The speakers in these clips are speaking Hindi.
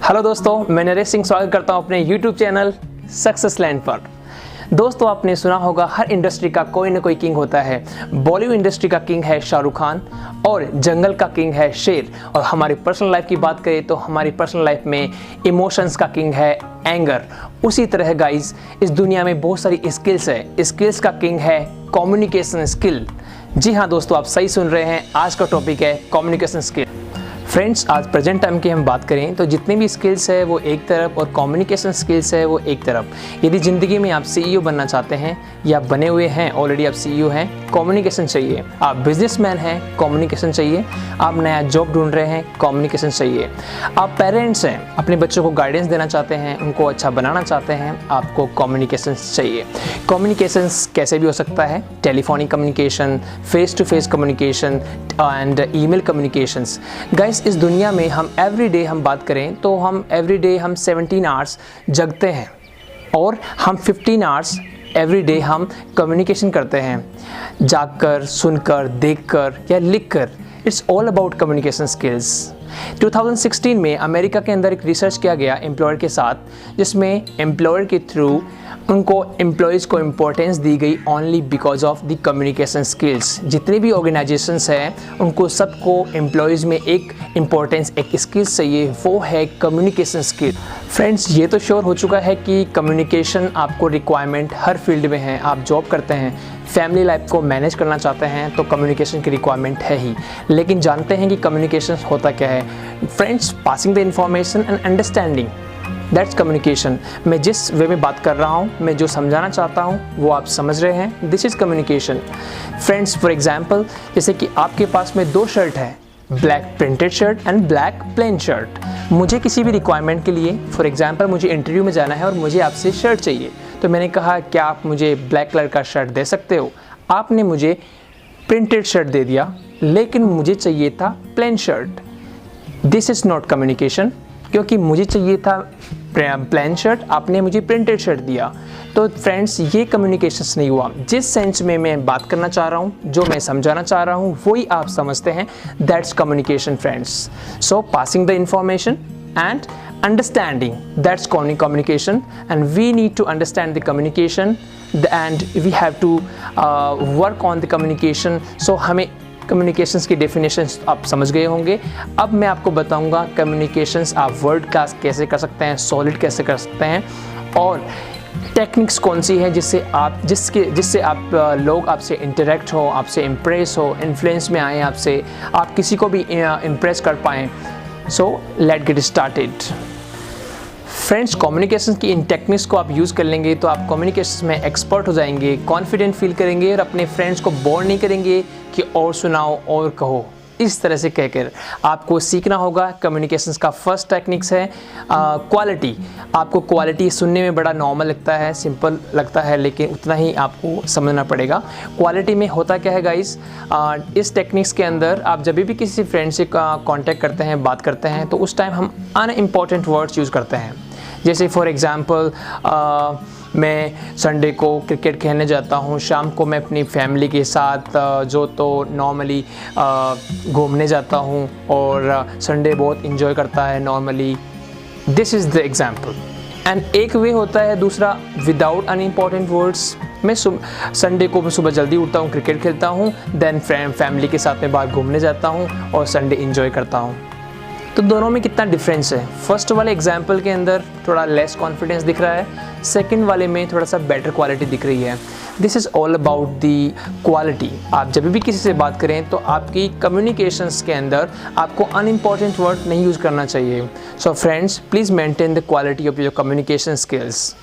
हेलो दोस्तों, मैं नरेश सिंह स्वागत करता हूं अपने यूट्यूब चैनल सक्सेस लैंड पर। दोस्तों, आपने सुना होगा हर इंडस्ट्री का कोई ना कोई किंग होता है। बॉलीवुड इंडस्ट्री का किंग है शाहरुख खान और जंगल का किंग है शेर। और हमारी पर्सनल लाइफ की बात करें तो हमारी पर्सनल लाइफ में इमोशंस का किंग है एंगर। उसी तरह गाइस, इस दुनिया में बहुत सारी स्किल्स है। स्किल्स का किंग है कम्युनिकेशन स्किल। जी हाँ दोस्तों, आप सही सुन रहे हैं। आज का टॉपिक है कम्युनिकेशन स्किल। फ्रेंड्स, आज प्रेजेंट टाइम की हम बात करें तो जितनी भी स्किल्स है वो एक तरफ और कम्युनिकेशन स्किल्स है वो एक तरफ। यदि ज़िंदगी में आप सीईओ बनना चाहते हैं या बने हुए हैं, ऑलरेडी आप सीईओ हैं, कम्युनिकेशन चाहिए। आप बिजनेसमैन हैं, कम्युनिकेशन चाहिए। आप नया जॉब ढूंढ रहे हैं, कम्युनिकेशन चाहिए। आप पेरेंट्स हैं, अपने बच्चों को गाइडेंस देना चाहते हैं, उनको अच्छा बनाना चाहते हैं, आपको कम्युनिकेशन चाहिए। कम्युनिकेशन कैसे भी हो सकता है, telephonic communication, face to face communication and email communications. Guys, इस दुनिया में हम एवरीडे हम बात करें तो हम एवरीडे हम 17 आवर्स जगते हैं और हम 15 आवर्स एवरीडे हम कम्युनिकेशन करते हैं, जागकर, सुनकर, देखकर या लिखकर। It's all about communication skills. 2016 में अमेरिका के अंदर एक रिसर्च किया गया एम्प्लॉयर के साथ, जिसमें एम्प्लॉयर के थ्रू उनको एम्प्लॉयज़ को इम्पोर्टेंस दी गई only because of the communication skills. जितने भी ऑर्गेनाइजेशंस हैं उनको सबको एम्प्लॉयज़ में एक इम्पोर्टेंस, एक स्किल्स चाहिए, वो है कम्युनिकेशन स्किल। फ्रेंड्स, ये तो श्योर हो चुका है कि कम्युनिकेशन आपको रिक्वायरमेंट हर फील्ड में है। आप जॉब करते हैं, फैमिली लाइफ को मैनेज करना चाहते हैं तो कम्युनिकेशन की रिक्वायरमेंट है ही। लेकिन जानते हैं कि कम्युनिकेशन होता क्या है? Friends, passing the information and understanding, that's communication. मैं जिस वे में बात कर रहा हूँ, मैं जो समझाना चाहता हूँ वो आप समझ रहे हैं, this is communication. Friends, for example, जैसे कि आपके पास में 2 शर्ट है, black printed shirt and black plain shirt. मुझे किसी भी रिक्वायरमेंट के लिए, फॉर एग्जाम्पल मुझे इंटरव्यू में जाना है और मुझे आपसे शर्ट चाहिए, तो मैंने कहा क्या आप मुझे ब्लैक कलर का शर्ट दे सकते हो? आपने मुझे प्रिंटेड शर्ट दे दिया, लेकिन मुझे चाहिए था plain shirt. This is not communication, क्योंकि मुझे चाहिए था प्लेन शर्ट, आपने मुझे प्रिंटेड शर्ट दिया। तो फ्रेंड्स, ये कम्युनिकेशंस नहीं हुआ। जिस सेंस में मैं बात करना चाह रहा हूँ, जो मैं समझाना चाह रहा हूँ, वही आप समझते हैं, that's communication friends. So passing the information and understanding, that's communication, and we need to understand the communication and we have to work on the communication. So हमें कम्युनिकेशंस की डेफिनेशंस आप समझ गए होंगे। अब मैं आपको बताऊंगा कम्युनिकेशंस आप वर्ड क्लास कैसे कर सकते हैं, सॉलिड कैसे कर सकते हैं, और टेक्निक्स कौन सी है जिससे आप लोग आपसे इंटरेक्ट हो, आपसे इम्प्रेस हो, इन्फ्लुएंस में आए, आपसे आप किसी को भी इम्प्रेस कर पाएँ। So let get started. Friends, communication की इन टेक्निक्स को आप यूज़ कर लेंगे तो आप कम्युनिकेशन में एक्सपर्ट हो जाएंगे, कॉन्फिडेंट फील करेंगे और अपने फ्रेंड्स को बोर नहीं करेंगे कि और सुनाओ और कहो। इस तरह से कहकर आपको सीखना होगा। कम्युनिकेशंस का फर्स्ट टेक्निक्स है क्वालिटी। आपको क्वालिटी सुनने में बड़ा नॉर्मल लगता है, सिंपल लगता है, लेकिन उतना ही आपको समझना पड़ेगा। क्वालिटी में होता क्या है गाइस? इस टेक्निक्स के अंदर आप जब भी किसी फ्रेंड से कांटेक्ट करते हैं, बात करते हैं, तो उस टाइम हम अनइम्पॉर्टेंट वर्ड्स यूज़ करते हैं। जैसे फॉर एग्ज़ाम्पल, मैं संडे को क्रिकेट खेलने जाता हूँ, शाम को मैं अपनी फैमिली के साथ जो तो नॉर्मली घूमने जाता हूँ और संडे बहुत इन्जॉय करता है normally. This is the example. And एक वे होता है दूसरा, विदाउट अनइम्पॉर्टेंट वर्ड्स। मैं संडे को सुबह जल्दी उठता हूँ, क्रिकेट खेलता हूँ, देन फैमिली के साथ में बाहर घूमने जाता हूँ और संडे इन्जॉय करता हूँ। तो दोनों में कितना डिफरेंस है? फर्स्ट वाले एग्जाम्पल के अंदर थोड़ा लेस कॉन्फिडेंस दिख रहा है, सेकंड वाले में थोड़ा सा बेटर क्वालिटी दिख रही है। This is all about the quality. आप जब भी किसी से बात करें तो आपकी कम्युनिकेशंस के अंदर आपको अनइम्पॉर्टेंट वर्ड नहीं यूज़ करना चाहिए। So friends, please maintain the quality of your communication skills.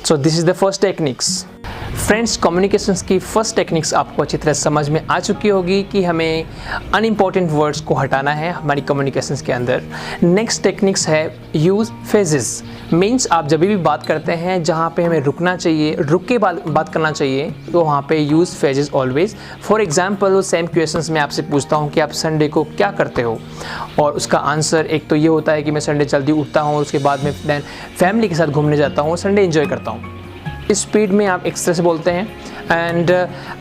So this is the first techniques. Friends, communications की फर्स्ट टेक्निक्स आपको अच्छी तरह समझ में आ चुकी होगी कि हमें अनइम्पॉर्टेंट वर्ड्स को हटाना है हमारी कम्युनिकेशंस के अंदर। नेक्स्ट टेक्निक्स है यूज़ फेजेस। मीन्स आप जब भी बात करते हैं जहाँ पे हमें रुकना चाहिए, रुक के बात करना चाहिए, तो वहाँ पे use phases always. For example, same questions मैं आपसे पूछता हूँ कि आप संडे को क्या करते हो, और उसका आंसर एक तो ये होता है कि मैं संडे जल्दी उठता हूँ, उसके बाद में फैमिली के साथ घूमने जाता हूँ, संडे इन्जॉय करता हूँ। स्पीड में आप एक तरह से बोलते हैं एंड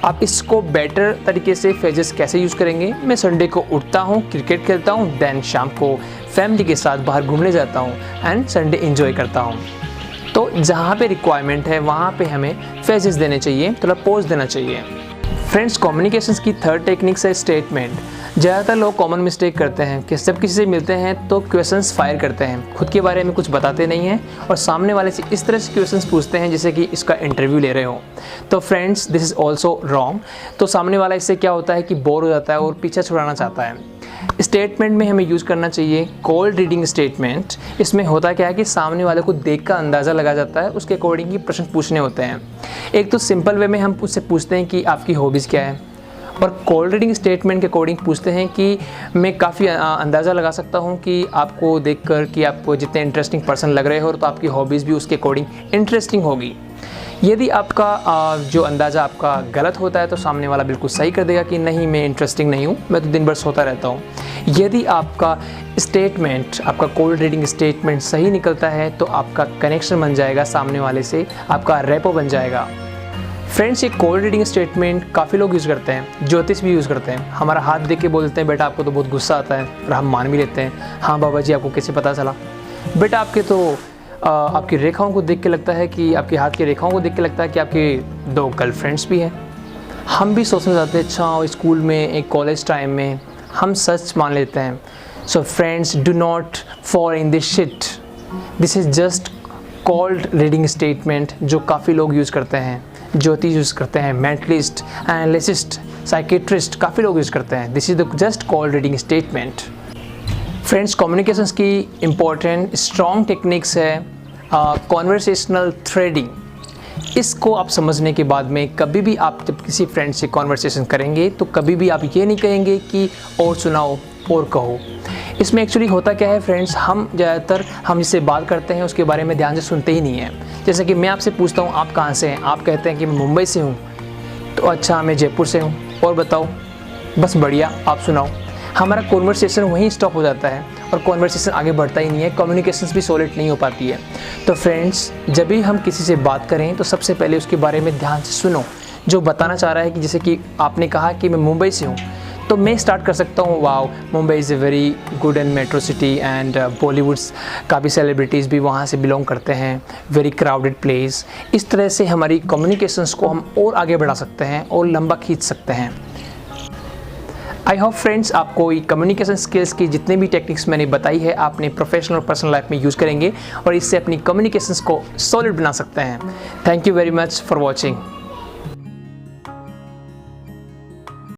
आप इसको बेटर तरीके से फेजेस कैसे यूज़ करेंगे? मैं संडे को उठता हूँ, क्रिकेट खेलता हूँ, देन शाम को फैमिली के साथ बाहर घूमने जाता हूँ एंड संडे एंजॉय करता हूँ। तो जहाँ पे रिक्वायरमेंट है वहाँ पे हमें फेजेस देने चाहिए, थोड़ा पोज देना चाहिए। फ्रेंड्स, कम्युनिकेशंस की थर्ड टेक्निक्स है स्टेटमेंट। ज़्यादातर लोग कॉमन मिस्टेक करते हैं कि जब किसी से मिलते हैं तो क्वेश्चंस फायर करते हैं, खुद के बारे में कुछ बताते नहीं हैं और सामने वाले से इस तरह से क्वेश्चंस पूछते हैं जैसे कि इसका इंटरव्यू ले रहे हो। तो friends, this is also wrong. तो सामने वाला इससे क्या होता है कि बोर हो जाता है और पीछा छुड़ाना चाहता है। स्टेटमेंट में हमें यूज़ करना चाहिए कोल्ड रीडिंग स्टेटमेंट। इसमें होता क्या है कि सामने वाले को देख कर अंदाज़ा लगा जाता है, उसके अकॉर्डिंग ही प्रश्न पूछने होते हैं। एक तो सिंपल वे में हम उससे पूछते हैं कि आपकी हॉबीज़ क्या है, और कोल्ड रीडिंग स्टेटमेंट के अकॉर्डिंग पूछते हैं कि मैं काफ़ी अंदाज़ा लगा सकता हूँ कि आपको देखकर कि आप जितने इंटरेस्टिंग पर्सन लग रहे हो तो आपकी हॉबीज़ भी उसके अकॉर्डिंग इंटरेस्टिंग होगी। यदि आपका जो अंदाज़ा आपका गलत होता है तो सामने वाला बिल्कुल सही कर देगा कि नहीं, मैं इंटरेस्टिंग नहीं हूँ, मैं तो दिन भर सोता रहता हूँ। यदि आपका स्टेटमेंट, आपका कोल्ड रीडिंग स्टेटमेंट सही निकलता है तो आपका कनेक्शन बन जाएगा सामने वाले से, आपका रेपो बन जाएगा। फ्रेंड्स, ये कोल्ड रीडिंग स्टेटमेंट काफ़ी लोग यूज़ करते हैं, ज्योतिष भी यूज़ करते हैं। हमारा हाथ देख के बोलते हैं बेटा आपको तो बहुत गुस्सा आता है, और हम मान भी लेते हैं, हाँ बाबा जी आपको कैसे पता चला? बेटा आपके तो आपकी रेखाओं को देख के लगता है कि आपके हाथ की रेखाओं को देख के लगता है कि आपके 2 गर्लफ्रेंड्स भी हैं। हम भी सोचने जाते हैं अच्छा स्कूल में, एक कॉलेज टाइम में हम सच मान लेते हैं। So friends, do not fall in this shit. This is just cold reading statement जो काफ़ी लोग यूज़ करते हैं, ज्योतिष यूज़ करते हैं, मेंटलिस्ट, एनालिसिस्ट, साइकेट्रिस्ट, काफ़ी लोग यूज़ करते हैं। This is the just cold reading statement. Friends, communications की इम्पॉर्टेंट स्ट्रॉन्ग टेक्निक्स है कॉन्वर्सेशनल थ्रेडिंग। इसको आप समझने के बाद में कभी भी आप जब किसी फ्रेंड से कॉन्वर्सेशन करेंगे तो कभी भी आप ये नहीं कहेंगे कि और सुनाओ और कहो। इसमें एक्चुअली होता क्या है फ्रेंड्स, हम ज़्यादातर हम जिससे बात करते हैं उसके बारे में ध्यान से सुनते ही नहीं हैं। जैसे कि मैं आपसे पूछता हूँ आप कहाँ से हैं, आप कहते हैं कि मैं मुंबई से हूँ, तो अच्छा मैं जयपुर से हूँ, और बताओ? बस बढ़िया, आप सुनाओ। हमारा कॉन्वर्सेशन वहीं स्टॉप हो जाता है और कॉन्वर्सेशन आगे बढ़ता ही नहीं है, कम्युनिकेशंस भी सॉलिड नहीं हो पाती है। तो फ्रेंड्स, जब भी हम किसी से बात करें तो सबसे पहले उसके बारे में ध्यान से सुनो, जो बताना चाह रहा है। कि जैसे कि आपने कहा कि मैं मुंबई से हूँ, तो मैं स्टार्ट कर सकता हूँ, wow Mumbai is a very good and metro city and Bollywoods काफ़ी सेलिब्रिटीज़ भी वहाँ से बिलोंग करते हैं, वेरी क्राउडेड प्लेस। इस तरह से हमारी कम्युनिकेशंस को हम और आगे बढ़ा सकते हैं और लंबा खींच सकते हैं। आई होप फ्रेंड्स, आपको ये कम्युनिकेशन स्किल्स की जितने भी टेक्निक्स मैंने बताई है आपने प्रोफेशनल और पर्सनल लाइफ में यूज़ करेंगे और इससे अपनी कम्युनिकेशंस को सॉलिड बना सकते हैं। Thank you very much for watching.